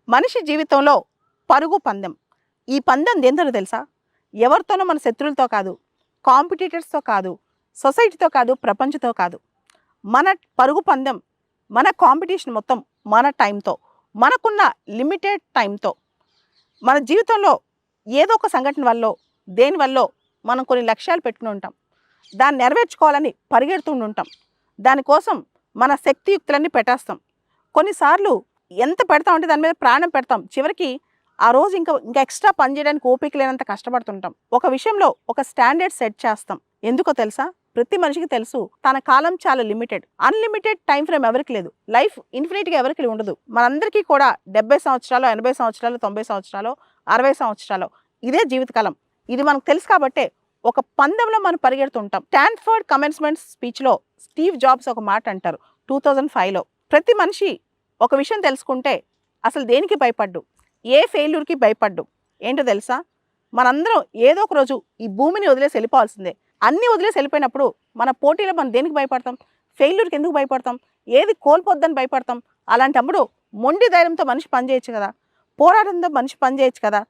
మనిషి జీవితంలో పరుగు పందెం. ఈ పందెం దేనితోనో తెలుసా? ఎవరితోనో మన శత్రువులతో కాదు, కాంపిటీటర్స్‌తో కాదు, సొసైటీతో కాదు, ప్రపంచంతో కాదు. మన పరుగు పందెం, మన కాంపిటీషన్ మొత్తం మన టైంతో, మనకున్న లిమిటెడ్ టైంతో. మన జీవితంలో ఏదో ఒక సంఘటన వల్లో, దేనివల్లో మనం కొన్ని లక్ష్యాలు పెట్టుకుని ఉంటాం. దాన్ని నెరవేర్చుకోవాలని పరిగెడుతూ ఉంటాం. దానికోసం మన శక్తియుక్తులన్నీ పెట్టేస్తాం. కొన్నిసార్లు ఎంత పెడతామంటే దాని మీద ప్రాణం పెడతాం. చివరికి ఆ రోజు ఇంకా ఎక్స్ట్రా పని చేయడానికి ఓపిక లేనంత కష్టపడుతుంటాం. ఒక విషయంలో ఒక స్టాండర్డ్ సెట్ చేస్తాం. ఎందుకో తెలుసా? ప్రతి మనిషికి తెలుసు తన కాలం చాలా లిమిటెడ్. అన్లిమిటెడ్ టైం ఫ్రేమ్ ఎవరికి లేదు. లైఫ్ ఇన్ఫినిట్గా ఎవరికి ఉండదు. మనందరికీ కూడా 70 సంవత్సరాలు, 80 సంవత్సరాలు, 90 సంవత్సరాలు, 60 సంవత్సరాలు ఇదే జీవితకాలం. ఇది మనకు తెలుసు కాబట్టే ఒక పందెంలో మనం పరిగెడుతుంటాం. స్టాన్ఫర్డ్ కమెన్స్మెంట్ స్పీచ్లో స్టీవ్ జాబ్స్ ఒక మాట అంటారు 2005లో. ప్రతి మనిషి ఒక విషయం తెలుసుకుంటే అసలు దేనికి భయపడ్డు, ఏ ఫెయిల్యూర్కి భయపడ్డు. ఏంటో తెలుసా? మనందరం ఏదో ఒక రోజు ఈ భూమిని వదిలేసి వెళ్ళిపోవాల్సిందే. అన్నీ వదిలేసి వెళ్ళిపోయినప్పుడు మన పోటీలో మనం దేనికి భయపడతాం? ఫెయిల్యూర్కి ఎందుకు భయపడతాం? ఏది కోల్పోద్దని భయపడతాం? అలాంటప్పుడు మొండి ధైర్యంతో మనిషి పనిచేయచ్చు కదా, పోరాటంతో మనిషి పనిచేయచ్చు కదా.